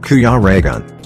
Kuya Raygun.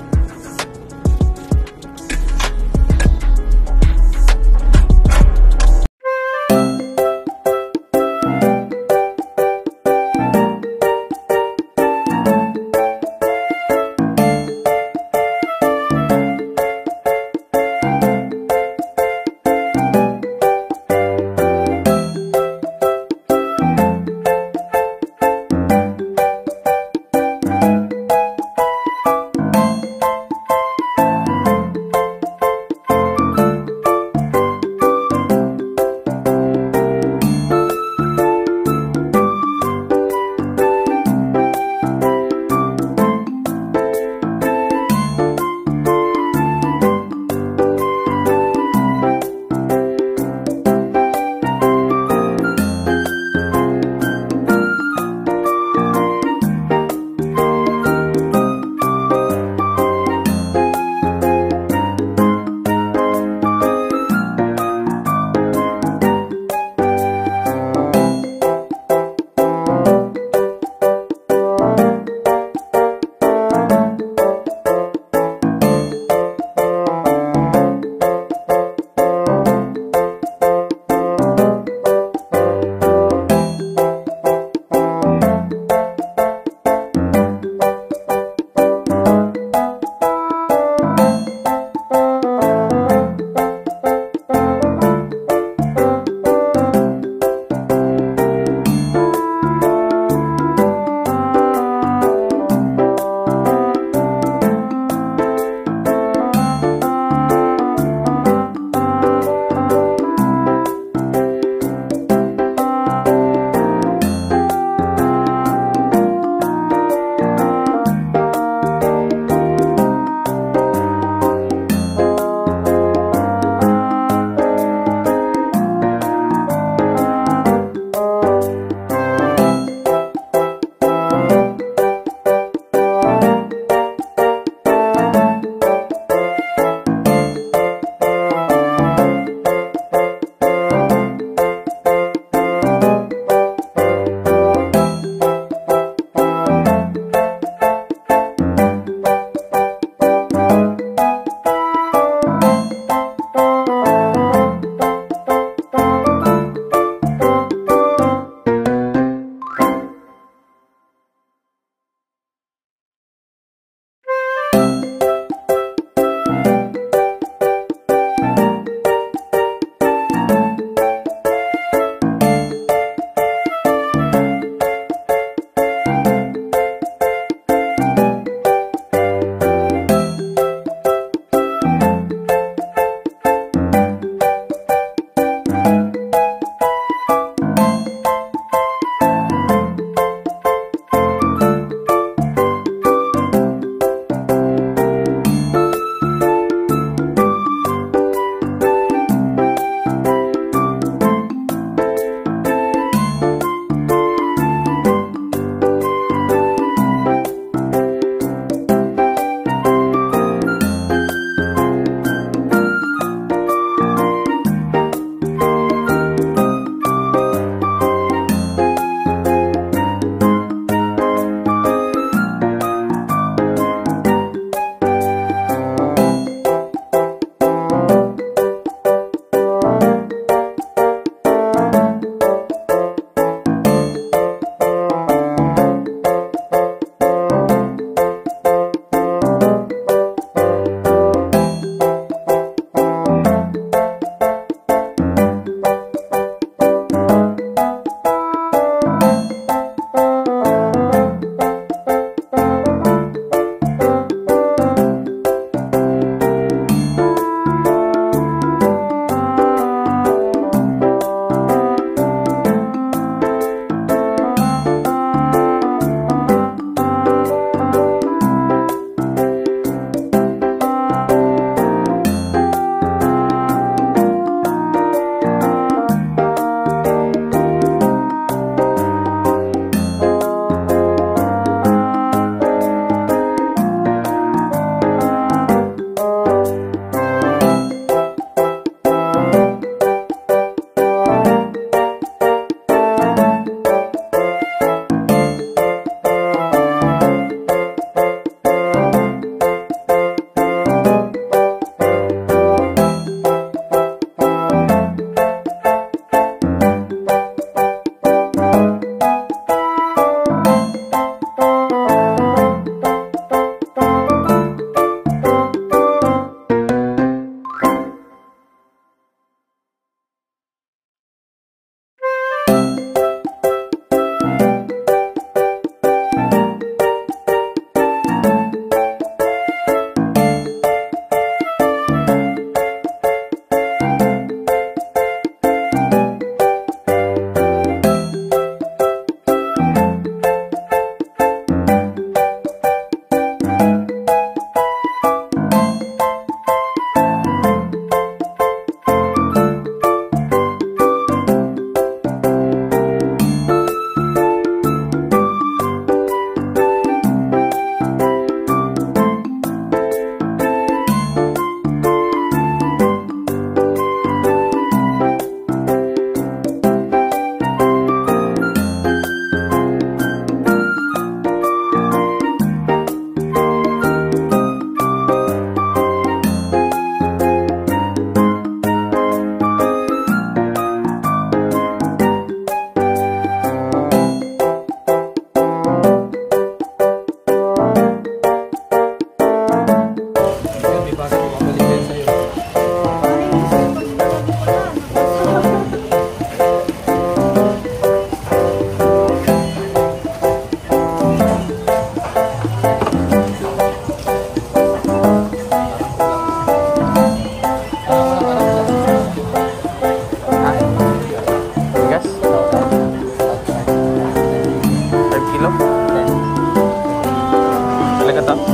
talaga to.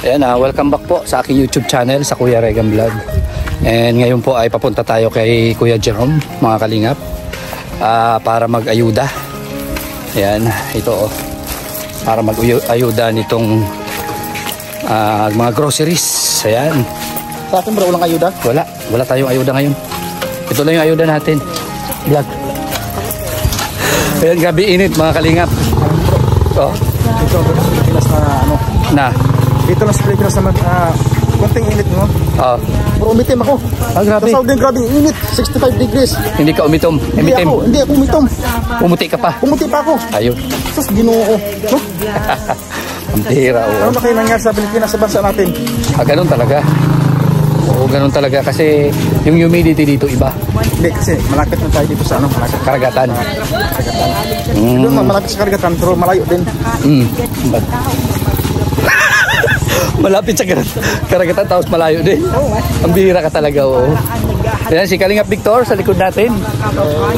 Ayan, welcome back po sa aking YouTube channel, sa Kuya Regan Vlog. And ngayon po ay papunta tayo kay Kuya Jerome, mga kalingap, para mag-ayuda. Ayan, ito para mag-ayuda nitong mga groceries. Ayan. Sa akin bro, walang ayuda? Wala tayong ayuda ngayon. Ito lang yung ayuda natin. Vlog. Ayan, gabi init mga kalingap. Oh. Ito, Pilipinas na ano? Dito lang sa Pilipinas naman, konting init mo. Pero umitim ako. Grabe. Sa Saudi, grabe init, 65 degrees. Hindi ka umitom? Hindi ako umitom. Pumuti ka pa? Pumuti pa ako. Ayun. Sus, Ginoo ko. No? Ang tira, Ano na kayo nangyari sa Pilipinas, sa bansa natin? Ganun talaga. Oo, ganun talaga. Kasi yung humidity dito iba. Hindi, kasi malapit na tayo dito sa ano, malapit. Karagatan. Doon malapit sa karagatan, pero malayo din. Malapit sa karagatan tapos malayo din. Ang bihira ka talaga. Ayan, si Kalingap Victor sa likod natin.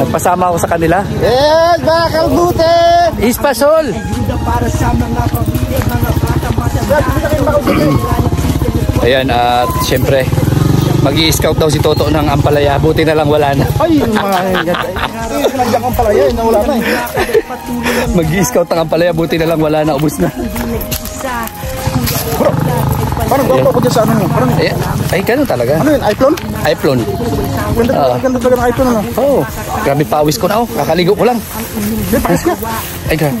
Nagpasama ako sa kanila. Yes, bakal bute! Ispasol! Ayan, at syempre mag-i-scout daw si Toto ng ampalaya. Buti na lang wala na. Ay, sinadyak ang palaya, nawala na eh. Mag-i-scout ng ampalaya. Buti na lang wala na, ubos na. Bro, parang gwapo ako dyan sa ano mo. Ay, ganun talaga. Ano yun, iPhone? iPhone. Ganda talaga ng iPhone ano? Oo, grabe pawis ko na. Kakaligo ko lang. Hindi, pawis ka. Ay, grabe.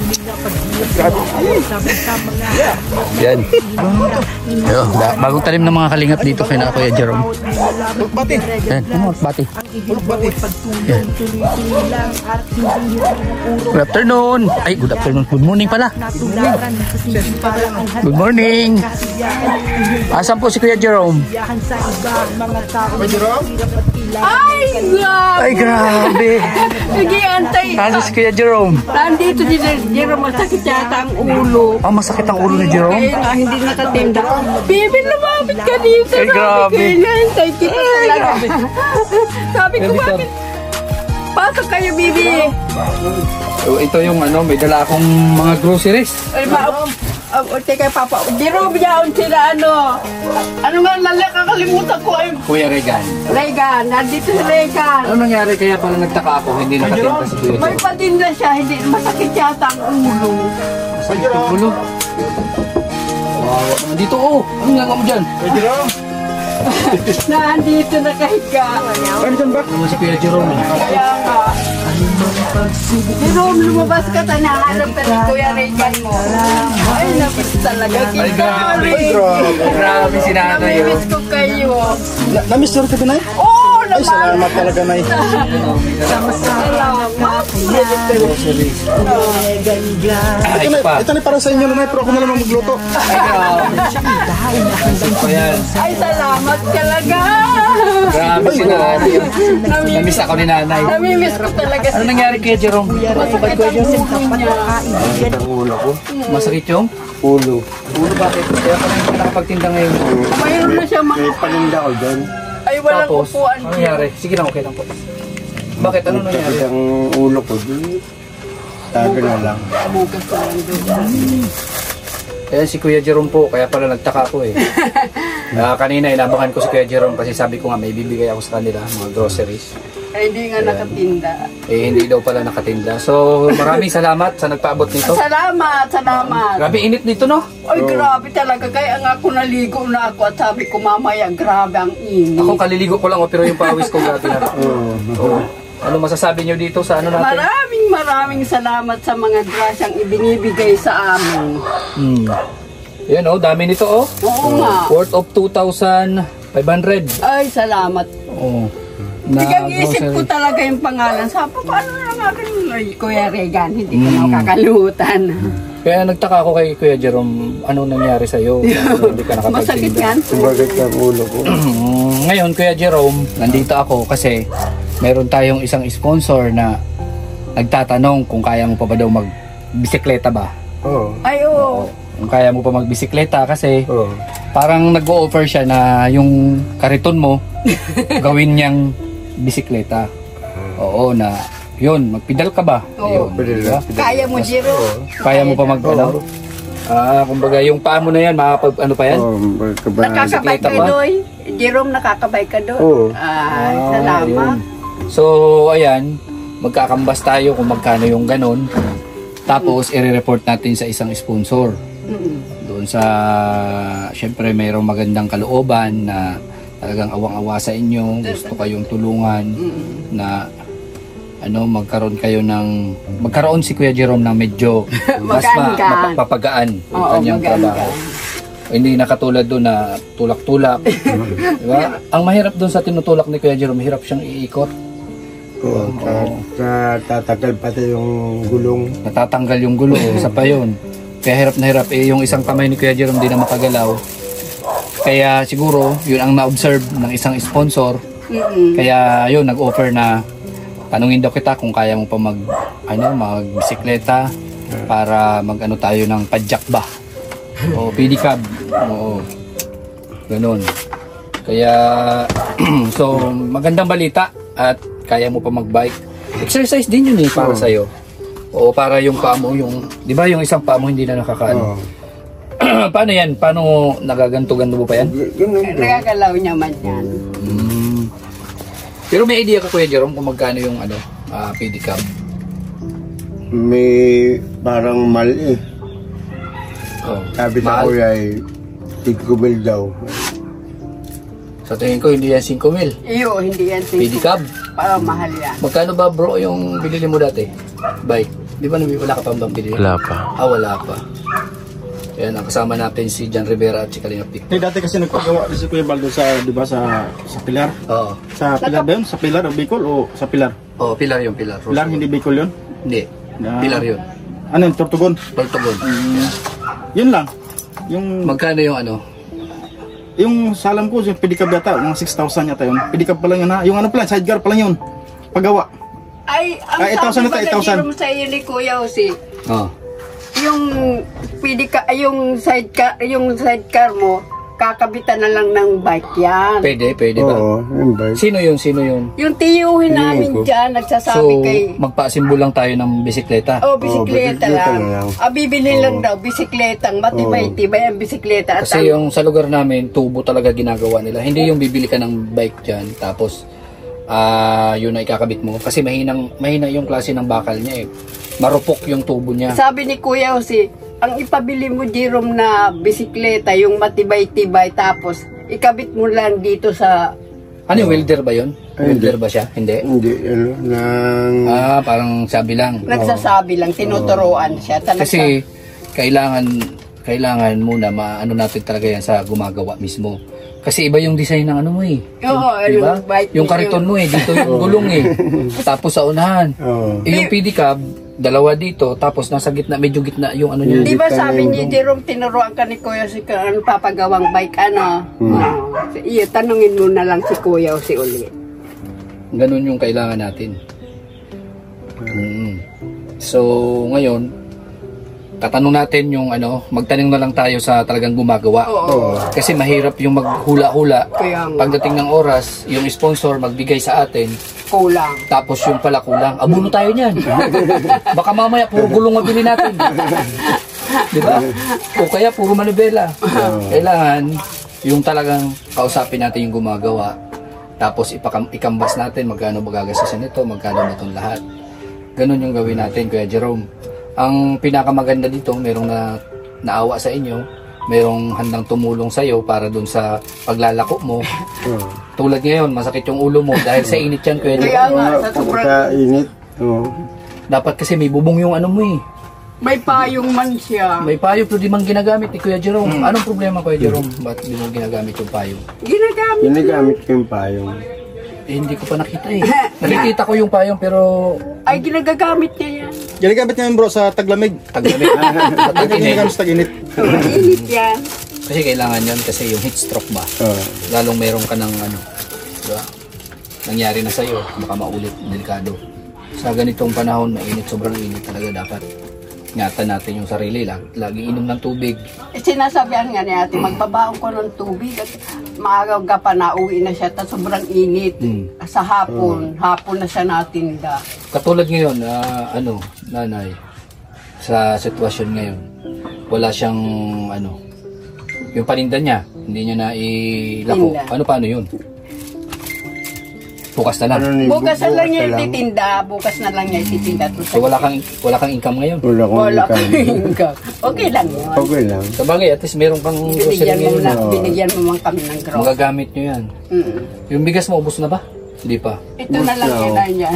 Yan. Bagong talim ng mga kalingap dito kay na Kuya Jerome. Bati. Yan, bati. Bati. Yan. Good afternoon. Ay, good afternoon. Good morning pala. Good morning. Asan po si Kuya Jerome? Kuya Jerome? Ay, grabe! Ay, grabe. Nag-iantay. Asan si Kuya Jerome? Nandito si Jerome, masakit yata ang ulo. Masakit ang ulo ni Jerome? Kaya nga, hindi nakatinda. Bibi, lumapit ka dito. Ay, grabe. Kaya naantay kita talaga. Sabi ko, bakit? Pasok kayo, Bibi. Ito yung may dala akong mga groceries. Ay, teka, Papa. Jerome, yaon sila, ano nga, nakakalimutan ko. Kuya Regan. Regan, nandito si Regan. Ano nangyari kaya pala nagtaka ako, hindi nakatinda si Kuya May Jerome? patinda siya, hindi masakit yata ang ulo. Masakit ang ulo. Wow, nandito Ano nga mo dyan? Kuya Jerome? Nandito nakahiga. Ano dyan ba? Ano si Kuya Jerome? Kaya nga. Jerome, lumabas ka tayo. Nahanap ka ni Kuya Regan mo. Ay, nabis talaga kita. Ay, grabe. Grabe si nanay. Namimiss ko kayo. Na-miss ka din ay? Oo, Ay, salamat talaga na eh. Salamat. Ito na para sa inyo na pero ako na lang magluto. Ay, grabe. Ayan. Ay, salamat talaga. Grabe si nanay. Namiss ako ni nanay. Namimiss ko talaga. Ano nangyari kay Jerome? Masakit ang ulo niya. Ang ulo ko. Masakit yung? Ulo. Ulo bakit? Kaya pa lang nakapagtinda ngayon. Mayroon na siya mga... paninda ko dyan. Ay, walang Tapos, upuan ano nangyari? Sige lang, okay lang po. Bakit? Ano nangyari? Ang ulo ko dyan. Sabi na lang. Ayan si Kuya Jerome po, kaya pala nagtaka ko eh. Kanina inabangan ko si Kuya Jerome kasi sabi ko nga may bibigay ako sa kanila, mga groceries. Hindi nga nakatinda. Hindi daw pala nakatinda. So maraming salamat sa nagpaabot nito. Salamat. Grabe init nito, no? Ay, grabe talaga. Kaya nga ako naligo na ako at sabi ko mamaya, grabe ang init. Ako kaliligo ko lang, pero yung pawis ko grabe na. Ano masasabi nyo dito sa ano natin? Maraming salamat sa mga grasyang ibinibigay sa amin. Yan dami nito Oo nga. Worth of 2,500. Ay, salamat. Isip ko talaga yung pangalan. Sabi ko, paano na nga ganun? Kuya Regan, hindi ko na kakalimutan. Kaya nagtaka ako kay Kuya Jerome, ano nangyari sa'yo? Hindi ka nakapagtinda. Masakit yan. Sumagat ang ulo ko. Ngayon, Kuya Jerome, nandito ako kasi meron tayong isang sponsor na nagtatanong kung kaya mo pa ba daw magbisikleta ba? Ay, oo. Kung kaya mo pa magbisikleta kasi parang nag-o-offer siya na yung kariton mo gawin niyang bisikleta. Oo, na yun, magpedal ka ba? Oo, diba? Kaya mo, Jiro. Kaya mo pa mag-ano? Kumbaga yung paa mo na yan, ano pa yan? Nakakabay ka doy. Jerome, nakakabay ka doy. Ay, salamat. So, ayan, magkakambas tayo kung magkano yung ganon. Tapos, i-report natin sa isang sponsor. Doon sa, syempre, mayroong magandang kalooban na talagang awang-awa sa inyo. Gusto kayong tulungan na magkaroon si Kuya Jerome ng medyo mas mapapagaan yung kanyang trabaho. Hindi nakatulad doon na tulak-tulak. Diba? Ang mahirap doon sa tinutulak ni Kuya Jerome, mahirap siyang iikot. Tatagal pati yung gulong. Natatanggal yung gulong, isa pa yun. Kaya hirap na hirap. Yung isang kamay ni Kuya Jerome di na makagalaw. Kaya siguro, yun ang na-observe ng isang sponsor. Kaya yun, nag-offer na tanungin daw kita kung kaya mo pa magbisikleta para mag-ano tayo ng padjak ba o pedicab. Oo. Ganun. Kaya so magandang balita at kaya mo pa mag-bike. Exercise din yun para sa'yo. O para yung paa mo, di ba yung isang paa mo hindi na nakakaano. Paano yan? Paano nagaganto-ganto mo pa yan? Nagagalaw niya man yan. Pero may idea ka, Kuya Jerome, kung magkano yung pedicab? May parang mali. Sabi sa kuya ay 5,000 daw. Sa tingin ko, hindi yan 5,000. Iyo, hindi yan 5,000. Pedicab? Mahal yan. Magkano ba, bro, yung binili mo dati? Bike? Di ba wala ka pang bang binili? Wala pa. Wala pa. Yan, ang kasama natin si John Rivera at si Kalinga Pic. Dati kasi nagpagawa si Kuya Baldo sa, di ba, sa Pilar? Oo. Sa Pilar ba yun? Sa Pilar o Bicol o sa Pilar? Oo, Pilar yung Pilar. Pilar, hindi Bicol yun? Hindi. Pilar yun. Ano yun? Tortugon? Tortugon. Yun lang. Yung magkano yung yung salam ko, yung pedicab yata, mga 6,000 yata yun. Pedicab pa lang yun ha. Yung ano pala, sidecar pa lang yun. Paggawa. Ay, ang sabi ba na sa iyo ni Kuya Jose, yung sidecar mo, kakabitan na lang ng bike yan. Pwede ba? Oo, yung bike. Sino yun? Yung tiyuhin namin dyan, nagsasabi kay... magpa-asimbo lang tayo ng bisikleta. Bisikleta lang. Bibili lang daw, bisikletang matibay-tibay ang bisikleta. Kasi yung sa lugar namin, tubo talaga ginagawa nila. Hindi yung bibili ka ng bike dyan, tapos yun na ikakabit mo. Kasi mahina yung klase ng bakal niya eh. Marupok yung tubo niya. Sabi ni Kuya Jose, ang ipabili mo, Jerome, na bisikleta, yung matibay-tibay, tapos ikabit mo lang dito sa... Ano, welder ba yun? Welder ba siya? Hindi? Hindi, parang sabi lang. Nagsasabi lang, tinuturuan siya. Kasi kailangan muna maano natin talaga yan sa gumagawa mismo. Kasi iba yung design ng ano mo eh. Oo, diba? Yung kariton mo eh, dito yung gulong eh. Tapos sa unahan. Yung pedicab, dalawa dito, tapos nasa gitna, medyo gitna yung ano niya. Di ba sabi ni Jerome, tinuruan ka ni Kuya si papagawang bike, iyo, tanungin mo na lang si Kuya o si Uli. Ganun yung kailangan natin. So, ngayon, tatanong natin yung magtanong na lang tayo sa talagang gumagawa. Kasi mahirap yung maghula-hula. Pagdating ng oras, yung sponsor magbigay sa atin. Kulang. Tapos yung pala kulang. Abuno tayo niyan. Baka mamaya puro gulong mabili natin. Diba? O kaya puro manibela. Kailangan Yung talagang kausapin natin yung gumagawa, tapos ikambas natin magkano magagastusin nito, magkano na itong lahat. Ganun yung gawin natin, Kuya Jerome. Ang pinakamaganda dito, merong naawa sa inyo, merong handang tumulong sa iyo para dun sa paglalako mo. Tulad ngayon, masakit yung ulo mo dahil sa init yan, Kuya Jerome. Kaya nga, sa sobrang init. Dapat kasi may bubong yung ano mo eh. may payong man siya. May payo pero di man ginagamit ni Kuya Jerome. Anong problema, Kuya Jerome? Ba't di mo ginagamit yung payo? Ginagamit ko yung payong. Eh, hindi ko pa nakita eh. Nakikita ko yung payong pero ay ginagagamit niya yan. Ginagamit niya yun bro sa taglamig. taglamig. Ginagamit sa tag-init. Init yan. Kasi kailangan yan kasi yung heat stroke ba? Lalong meron ka ng ano, diba? Nangyari na sa'yo, baka maulit, delikado. Sa ganitong panahon, mainit, sobrang init talaga dapat. Ingatan natin yung sarili, lagi inom ng tubig. Sinasabihan nga ni ate, magbabaon ko ng tubig at maaga pa na uwi na siya, tapos sobrang init. Sa hapon na siya natinda. Katulad ngayon, nanay, sa sitwasyon ngayon, wala siyang, yung paninda niya, hindi niya na ilako. Paano yun? Bukas na lang. Bukas na lang niya ititinda. Bukas na lang niya ititinda. So wala kang income ngayon? Wala kang income. Okay lang yun. Okay lang. Sa bagay, at least meron kang grocery ngayon. Binigyan mo man kami ng grocery. Magagamit nyo yan. Yung bigas mo, ubos na ba? Hindi pa. Ito na lang yun na niya.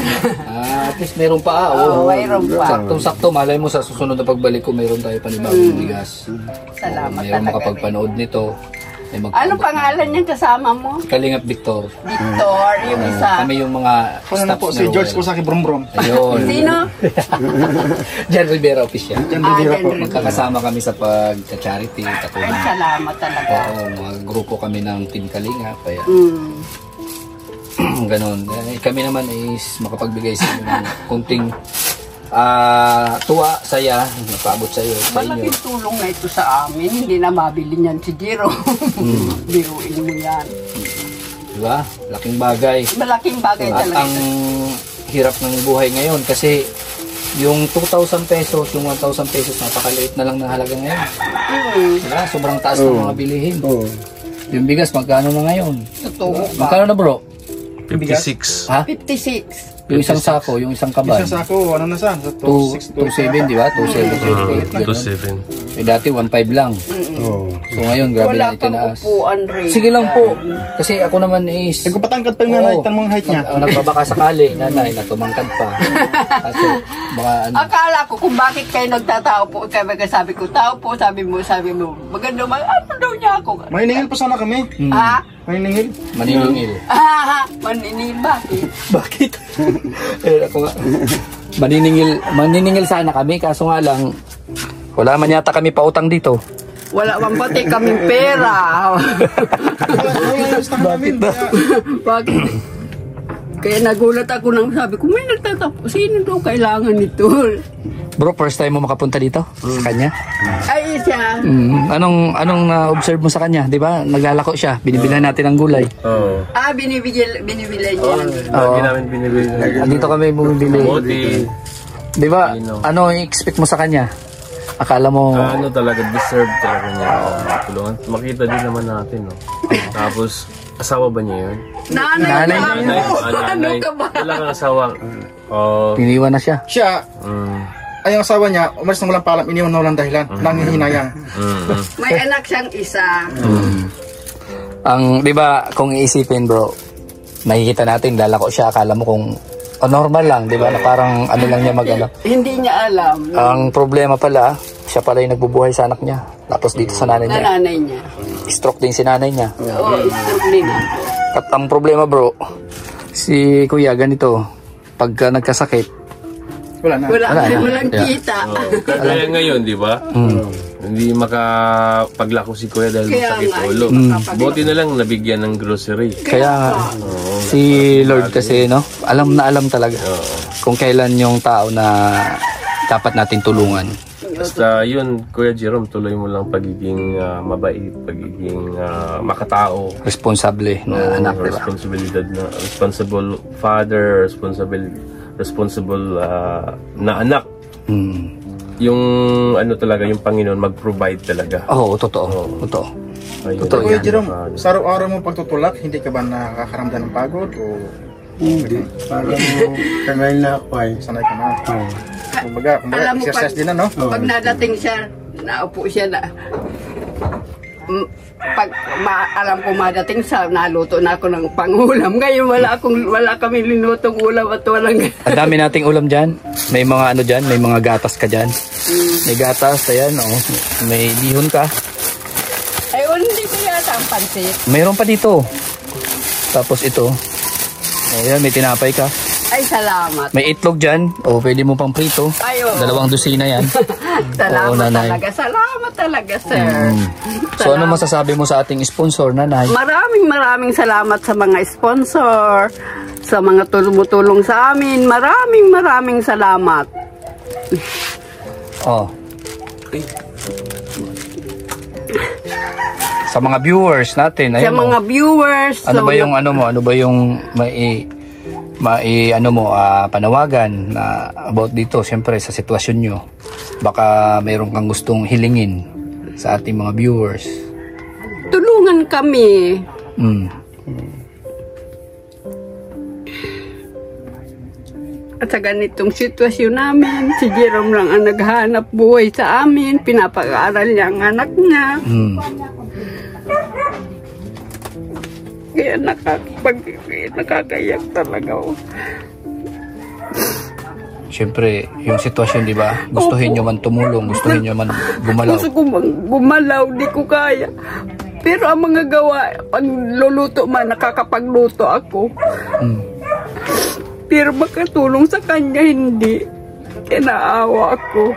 At least meron pa. Oo, mayroon pa. Saktong-sakto, malay mo sa susunod na pagbalik ko, meron tayo panibagong bigas. Salamat talaga. Mayroon makapagpanood nito. Ano pangalan niya kasama mo? Kalingap Victor. Victor, yung isa. Kami yung mga staff po, si George po sa akin, Brom. Ayun. Sino? Jan Rivera Official. Jan Rivera po. Magkakasama kami sa pagka-charity. Ay, salamat talaga. Oo, mga grupo kami ng Team Kalingap. Kaya, ganon. Kami naman is makapagbigay sa inyo ng kunting tuwa, saya, napaabot sa iyo. Malaking tulong na ito sa amin. Hindi na mabili niyan si Jiro. Biruin mo yan. Diba? Laking bagay. Malaking bagay At talaga. ang hirap ng buhay ngayon kasi yung 2,000 pesos, yung 1,000 pesos, napakaliit na lang ng halaga ngayon. Diba? Sobrang taas ng mga bilihin. Yung bigas, magkano na ngayon? Totoo ba? Magkano na bro? 56. Ha? 56. Yung isang sako, yung isang kaban. Isang sako, ano na sa? 2.7, di ba? 2.7. 27. Eh dati 1.5 lang. So ngayon, grabe Wala na pang itinaas. upuan rin. Sige lang po. Kasi ako naman is... Nagpapatangkad pa yung nanay, tanong height niya. Nagbabaka sakali, nanay, na tumangkad pa. Kasi baka ano... Akala ko kung bakit kayo nagtatao po, kaya sabi ko, tao po, sabi mo, maganda, ano daw niya ako? Maniningil pa sana kami. Ha? Maniningil. Maniningil. Maniningil bakit? Bakit? Ako nga. Maniningil sana kami, kaso nga lang, wala man yata kami pautang dito. Wala man pati kaming pera. Bakit ba? Bakit? Kaya nagulat ako nang sabi ko, may nagtatapos. Sino daw kailangan nito? Bro, first time mo makapunta dito? Sa kanya? Ay, siya. Anong na-observe mo sa kanya? Di ba? Naglalako siya. Binibilhan natin ng gulay. Oo. Binibili niya. Lagi namin binibili. Dito kami bumibili. Buti. Di ba? Ano i-expect mo sa kanya? Akala mo... Ano talaga, deserve talaga niya. Tulungan. Makita din naman natin, no? Tapos, asawa ba niya yun? Nanay. Ano ka ba? Wala kang asawa. Iniwan na siya. Siya, ay ang asawa niya, umalis ng walang palam, iniwan na walang dahilan. Nanghihinayang. May anak siyang isa. Ang, di ba, kung iisipin bro, nakikita natin, lalako siya, akala mo kung normal lang, di ba, na parang ano lang niya mag-ano. Hindi niya alam. Ang problema pala, siya pala yung nagbubuhay sa anak niya. Tapos dito sa nanay niya. Nanay niya. Stroke din si nanay niya. Oo, stroke din. At ang problema bro, si kuya ganito, pagka nagkasakit, Wala na. Walang Yeah. kita. Kaya ngayon, di ba? Hindi makapaglako si Kuya dahil Kaya sakit nga, ulo. makapaglaco. Buti na lang nabigyan ng grocery. kaya si Lord kasi, no, alam na alam talaga kung kailan yung tao na dapat natin tulungan. Basta yun, Kuya Jerome, tuloy mo lang pagiging mabait, pagiging makatao. Responsable na anak, di ba? Responsibilidad na, responsible father, responsible na anak. yung ano talaga, yung Panginoon mag-provide talaga. Oo, totoo. Totoo. Ayun. Totoo Kuya yan. Jerome, sa araw-araw mo pagtutulak, hindi ka ba nakakaramdam ng pagod o Hindi. Parang sanay na ako ay. sanay ka na? Kumbaga, Alam mo, exercise din ano? pag nadating siya, naupo siya na, alam ko madating siya, naluto na ako ng pangulam. Ngayon wala kami linutong ulam at walang... Ang dami nating ulam dyan. May mga ano dyan, may mga gatas ka dyan. May gatas, ayan, oh. May bihon ka. Ayun, hindi ko yata ang pansit. Mayroon pa dito. Tapos ito. Oh, yan, may tinapay ka. Ay, salamat. May itlog dyan. O, pwede mo pang prito. Ay, oo. 2 dosina yan. Salamat Oo, nanay. talaga. Salamat talaga, sir. So, ano masasabi mo sa ating sponsor, nanay? Maraming salamat sa mga sponsor, sa mga tumutulong sa amin. Maraming salamat. Oh. Sa mga viewers natin, Sa ayun, mga viewers. ano sa ba mga- yung ano mo? Ano ba yung ano mo panawagan na about dito, siyempre sa sitwasyon nyo? Baka mayroon kang gustong hilingin sa ating mga viewers. Tulungan kami. At sa ganitong sitwasyon namin, si Jerome lang ang naghahanap buhay sa amin. Pinapag-aaral niya ang anak niya. Kaya nakakayak talaga. Siyempre, yung sitwasyon, di ba? Gustuhin nyo man tumulong, gustuhin nyo man gumalaw. Gusto ko gumalaw, di ko kaya. Pero ang mga gawa, pag luluto man, nakakapagluto ako. Pero makatulong sa kanya, hindi. Kaya naawa ako.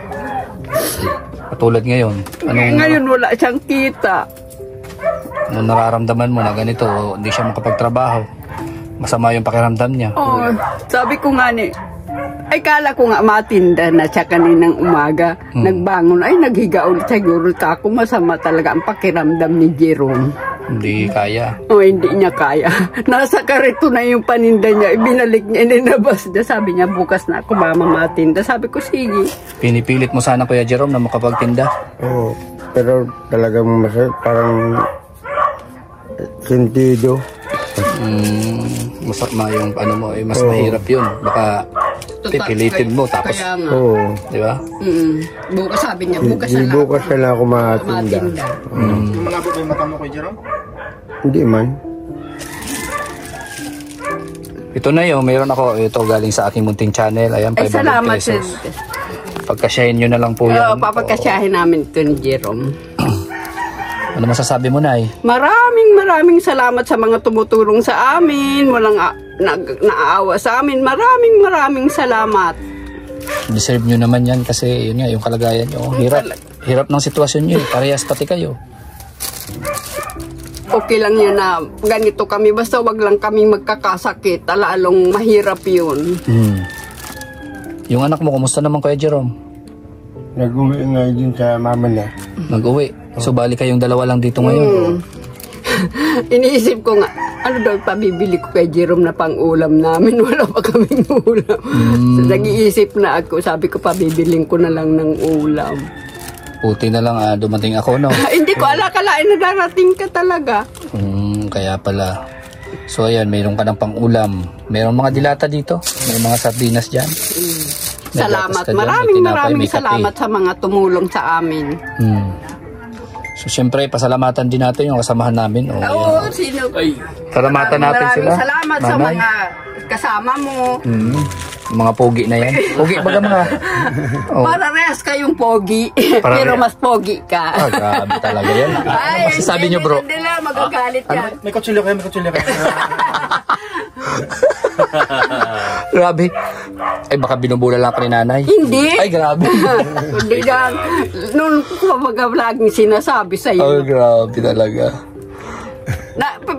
Katulad ngayon, Ngayon wala siyang kita. anong nararamdaman mo na ganito, hindi siya makapagtrabaho? Masama yung pakiramdam niya. Oh, sabi ko nga ni, ay kala ko nga matinda na siya kaninang umaga. Nagbangon, ay naghiga ulit siguro ako. Masama talaga ang pakiramdam ni Jerome. Hindi kaya. O hindi niya kaya. Nasa karito na yung paninda niya. Ibinalik niya, ininabas niya. Sabi niya, bukas na ako mamatinda. Sabi ko, sige. Pinipilit mo sana, Kuya Jerome, na makapagtinda. Oo. Pero talagang parang sentido. Masama yung ano mo, mas mahirap yun. Baka pipilitin mo, tapos, Kaya nga. Oo. di ba? Bukas sabi niya, bukas Di na bukas na lang ako matinda. Malabo ba yung mata mo kay Jerome? Hindi man. Ito na yun, mayroon ako, ito galing sa aking munting channel. Ayan, 500 Ay, salamat. pesos. Pagkasyahin nyo na lang po yan. Papagkasyahin namin ito ni Jerome. Ano masasabi mo, Nay? Maraming salamat sa mga tumutulong sa amin. Walang naaawa sa amin. Maraming salamat. Deserve nyo naman yan kasi yun nga, yung kalagayan nyo. Hirap ng sitwasyon nyo. Parehas pati kayo. Okay lang yan na ganito kami. Basta wag lang kami magkakasakit. Lalong mahirap yun. Yung anak mo, kumusta naman, Kuya Jerome? Nag-uwi nga din sa mama niya. Nag-uwi. So, bali kayong dalawa lang dito ngayon. Iniisip ko nga, ano daw pabibili ko kay Jerome na pang-ulam namin? Wala pa kaming ulam. So, nag-iisip na ako. Sabi ko, pabibiling ko na lang ng ulam. Puti na lang dumating ako, no? Hindi ko alakalain na darating ka talaga. Kaya pala. So, ayan, mayroon ka ng pang-ulam. Mayroong mga dilata dito. May mga sardinas dyan. May Salamat. gatas ka dyan, may Maraming tinapay, may kape. salamat sa mga tumulong sa amin. So, syempre, pasalamatan din natin yung kasamahan namin. O, Oo, ayan. sino? Salamatan natin sila. Maraming salamat sa Nanay. mga kasama mo. Mga pogi na yan. Pogi baga mga. Oh. Parehas kayong pogi. Parehas. Pero mas pogi ka. Grabe talaga yan. Ano masasabi nyo, bro? Hindi na magagalit yan. May kutsilyo kayo, may kutsilyo kayo. Grabe. Ay, baka binubula lang ako ni nanay. Hindi. Ay, grabe. Hindi yan. Noon ko mag-vlogging sinasabi Ay, sa'yo. grabe talaga.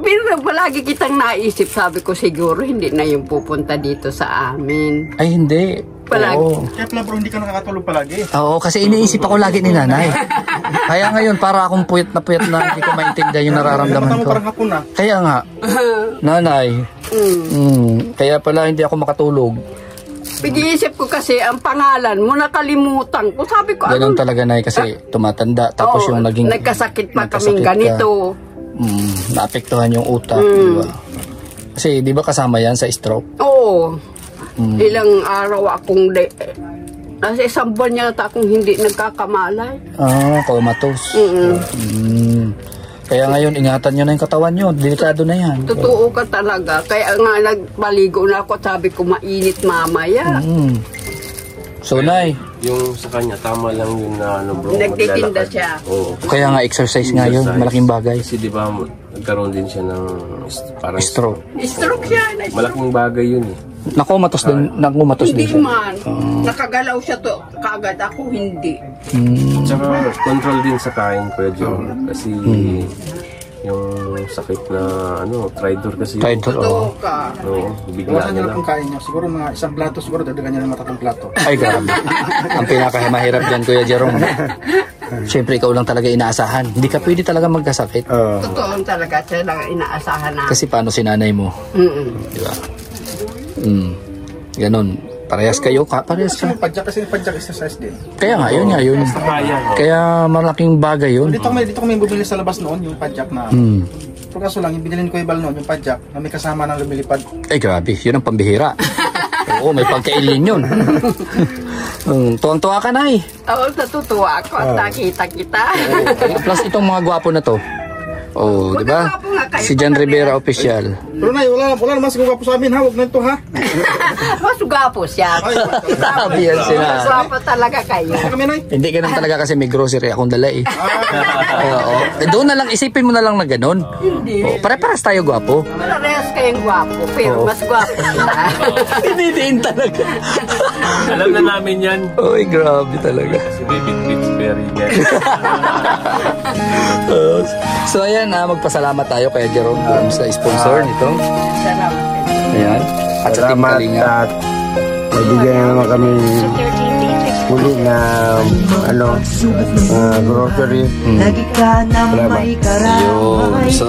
Pero palagi kitang naisip, sabi ko siguro hindi na yung pupunta dito sa amin. Ay, hindi. Palagi. Oo. Kaya pala bro, hindi ka nakakatulog palagi. Oo, kasi iniisip ako lagi ni nanay. Kaya ngayon, para akong puyat na hindi ko maintindihan yung nararamdaman Mata mo ko. parang hapon na. Kaya nga, nanay, kaya pala hindi ako makatulog. Pag-iisip ko kasi ang pangalan mo, nakalimutan ko. Sabi ko, Ganun talaga, Nay, kasi tumatanda. Tapos yung naging... nagkasakit pa kaming ganito. Naapektuhan yung utak, di ba? Kasi di ba kasama yan sa stroke? Oo. Ilang araw akong nasa isang buwan yata akong hindi nagkakamalay. Comatose. Kaya ngayon, ingatan nyo na yung katawan nyo. Delikado na yan. Totoo ka talaga. Kaya nga nagpaligo na ako. Sabi ko, mainit mamaya. So, Nay, Yung sa kanya, tama lang yun na ano bro, Nagtitinda maglalakad. siya. Oo. kaya nga exercise nga yun. Malaking bagay. Kasi di ba, nagkaroon din siya ng parang Stroke. Stroke siya. Malaking bagay yun eh. Nakumatos din Hindi siya. man. Nakagalaw siya to. Kagad ako hindi. Tsaka control din sa kain, Kuya Joe. Kasi yung sakit na ano, tridor kasi. Tridor, Totoo ka. Oo, bigla Iwasan niya nyo na lang. pong kain nyo. Siguro mga isang plato, siguro dadagan nyo ng matatong plato. Ay, grabe. Ang pinakamahirap dyan, Kuya Jerome. Siyempre, ikaw lang talaga inaasahan. Hindi ka pwede talaga magkasakit. Totoo talaga. Siya lang inaasahan na. Kasi paano si nanay mo? Di ba? Ganon. Parehas kayo, parehas ka. Yung padyak kasi yung padyak exercise din. Kaya nga, yun nga, yun. Kaya malaking bagay yun. Dito kami bumili sa labas noon, yung padyak na. Pero kaso lang, yung binilin ko ibal noon, yung padyak, na may kasama ng lumilipad. Ay, grabe. Yun ang pambihira. Oo, may pagkailin yun. Tuwang-tuwa ka, Nay. Oo, natutuwa ako at nakita kita. Plus itong mga gwapo na to. Oh, di ba? Magkagwapo nga kayo. Si John Rivera official. Pero Nay, wala naman siguro po sa amin, ha? Huwag na ito, ha? Masugapo siya. Sabi yan sila. Masugapo talaga kayo. Kami, Nay. Hindi ganun talaga kasi may grocery akong dala eh. Oo. Doon na lang, isipin mo na lang na ganun. Hindi. Oh, pare-paras tayo gwapo. Parehas kayong gwapo, pero mas gwapo sila. Hindi din talaga. Alam na namin yan. Oy, grabe talaga. Si David Pittsburgh yan. So ayan, magpasalamat tayo kay Jerome doon sa sponsor nito. Salamat. Ayan. At sa Team Kalinga. At nabigyan naman kami huli na grocery. Salamat. Yun. So,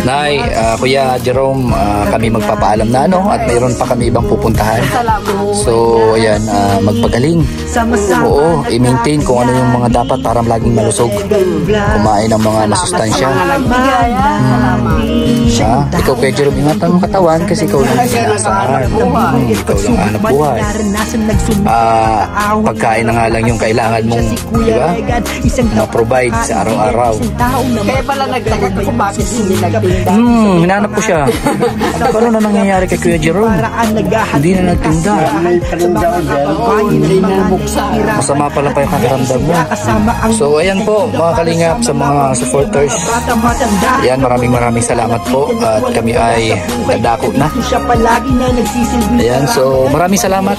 Nay, Kuya Jerome, kami magpapaalam na at mayroon pa kami ibang pupuntahan. So, ayan, magpagaling. Oo, i-maintain kung ano yung mga dapat para laging malusog. Kumain ng mga masustansya. Ikaw, Kuya Jerome, ingatan mo katawan kasi ikaw lang inaasahan. Ikaw lang hanap buhay. Pagkain na nga lang yung kailangan mong, di ba? Ma-provide sa araw-araw. Kaya pala nagtagal ko bakit hindi nagtinda. Hinanap ko siya. Ano na nangyayari kay Kuya Jerome? Hindi na nagtinda. Hindi na nabuksan. Masama pala pa yung kakiramdam mo. So ayan po mga kalingap sa mga supporters. Ayan, maraming salamat po. At kami ay dadako na. Ayan, so maraming salamat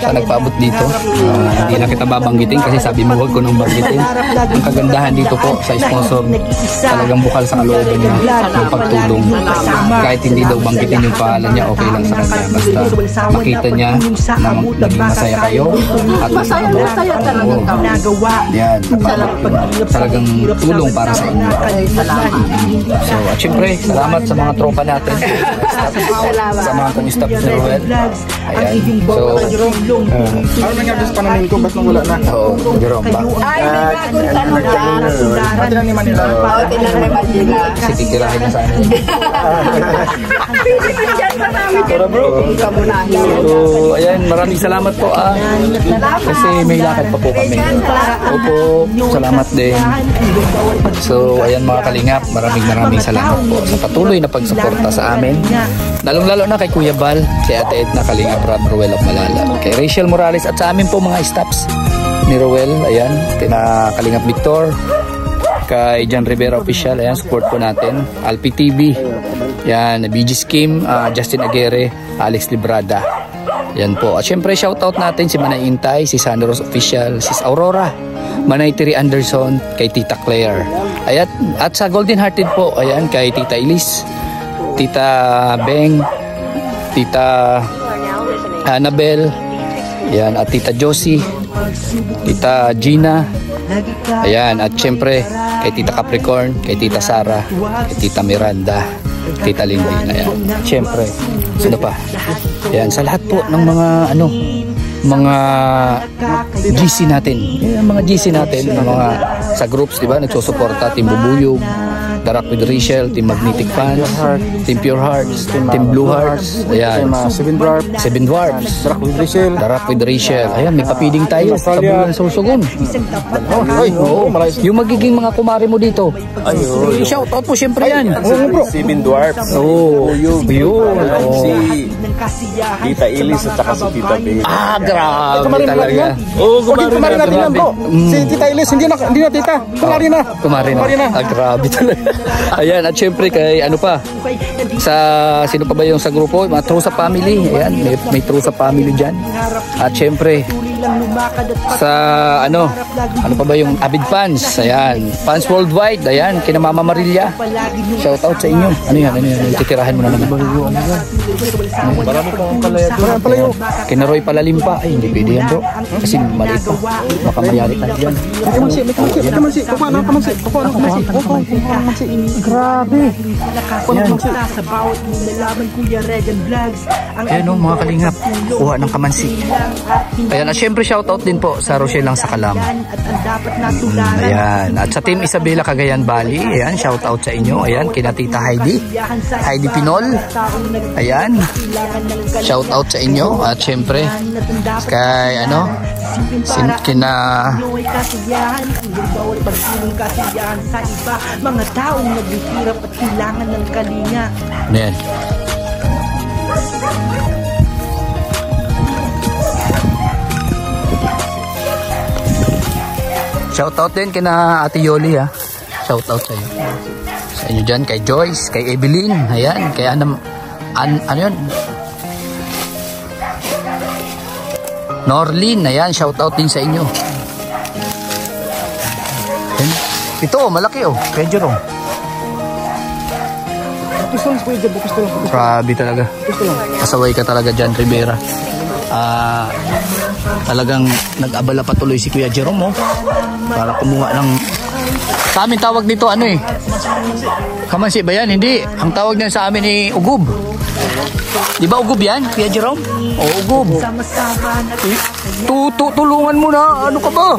sa nagpaabot dito. Hindi na kita babanggitin kasi sabi mo huwag ko nang banggitin. Ang kagandahan dito po sa sponsor, talagang bukal sa kalooban niya ng pagtulong. Kahit hindi daw banggitin yung pangalan niya, okay lang sa kanya. Basta makita niya na naging masaya kayo at Masaya talaga kami. yan, talagang tulong para sa inyo. So, at syempre, salamat sa mga tropa natin. Sa mga kong-staff ni Ruel. Ayan. So, Ano nangyari sa panamin ko? Ba't nang wala na? oo, Jerome ba? Ay, may bagong tanong yan. Pati lang ni Manila. Pati lang may Manila. Kasi titirahin na sa amin. Pwede mo dyan marami. Pero bro, kamunahin. So, ayan, maraming salamat po kasi may lakad pa po kami. Opo, salamat din. So, ayan mga kalingap, maraming salamat po sa patuloy na pagsuporta sa amin. Lalong-lalo na kay Kuya Bal, kay Ate Edna Kalingap, Rob Ruel of Malala, kay Rachel Morales at sa amin po mga staffs ni Ruel, ayan, kina Kalingap Victor, kay John Rivera Official, ayan, support po natin, Alpi TV, yan, BG Scheme, Justin Aguirre, Alex Librada, yan po. At syempre shoutout natin si Manay Intay, si Sandros Official, si Aurora, Manay Tiri Anderson, kay Tita Claire, ayan, at sa Golden Hearted po, ayan, kay Tita Elise, Tita Beng, Tita Annabel, yan, at Tita Josie, Tita Gina, ayan, at syempre kay Tita Capricorn, kay Tita Sara, kay Tita Miranda, Tita Lindy, ayan, syempre, sino pa? Yan, sa lahat po ng mga mga GC natin. Yan, mga GC natin, mga sa groups, di ba? Nagsusuporta, Team Bubuyog, The Rock with Rachel, Team Magnetic Fans, Team Pure Hearts, Team Blue Hearts, ayan. Seven Dwarfs, The Rock with Rachel. Ayan, may papiling tayo sa bulan Sorsogon. Yung magiging mga kumare mo dito. Shout out po syempre yan. Seven Dwarfs. Yun. Si Tita Ilis at saka si Tita Bea. Grabe talaga. Kumari natin yan, bro. Si Tita Ilis, hindi na tita. Kumari na. Grabe talaga. Ayan, at syempre kay sa sino pa ba yung sa grupo? Mga Trusa Family. Ayan, may Trusa Family dyan. At syempre sa ano pa ba yung Avid Fans. Ayan, Fans Worldwide. Ayan, kina Mama Marilia. Shout out sa inyo. Ano yan? Titirahan mo na naman. Marami pang palayo. Kina Roy Palalimpa. Ay, hindi pwede yan, bro. Kasi maliit pa. Baka mayari tayo yan. Grabe. Ayan o, mga kalingap. Kuha ng kamansi. Ayan, at syempre shoutout din po sa Rochelle lang sa Kalam. Ayan, at sa Team Isabela Cagayan Valley. Ayan, shoutout sa inyo. Ayan, kina Tita Heidi Pinol. Ayan, shoutout sa inyo. At syempre kay kina mga taong naghihirap at kailangan ng kalinga. Ayan. Shoutout din kina Ate Yoli ha. Shoutout sa inyo. Sa inyo dyan, kay Joyce, kay Evelyn. Ayan, kay ano yun? Norlin, ayan, shoutout din sa inyo. Ayan. Ito, malaki kay Jerome. Grabe talaga. Kasaway ka talaga dyan, Rivera. Talagang nag-abala patuloy si Kuya Jerome para kumuha ng sa amin tawag dito kamansi ba yan? Hindi, ang tawag niyan sa amin ni Ugub. Di ba Ugub yan, Kuya Jerome? Ugub. Tulungan mo na, ano ka ba?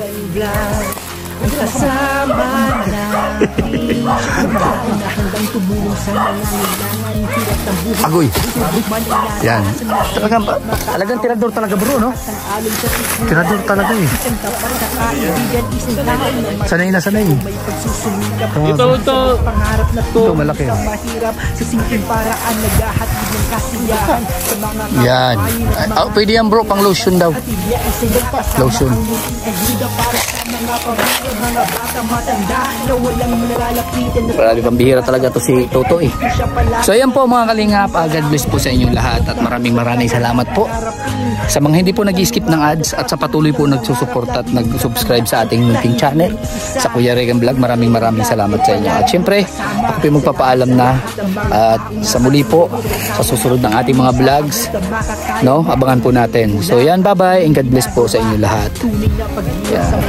Agoy. Yan. Talagang tirador talaga, bro, no? Tirador talaga Sanay na sanay. Ito malaki. Yan. Pwede yan, bro, pang lotion daw. Lotion. Grabe, pambihira talaga to si Toto So ayan po mga kalingap, God bless po sa inyong lahat at maraming salamat po sa mga hindi po nag-skip ng ads at sa patuloy po nagsusuporta at nag-subscribe sa ating munting channel sa Kuya Regan Vlog. Maraming salamat sa inyo. At syempre, ako po magpapaalam na at sa muli po sa susunod ng ating mga vlogs, no? Abangan po natin. So yan, bye-bye and God bless po sa inyo lahat. Yan.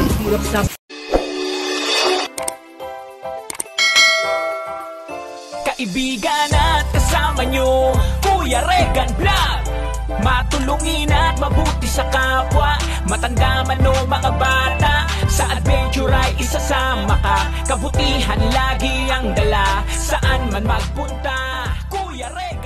Kaibigan at kasama nyo, Kuya Regan Vlog. Matulungin at mabuti sa kapwa, matanda man o mga bata, sa adventure ay isasama ka. Kabutihan lagi ang dala, saan man magpunta, Kuya Regan.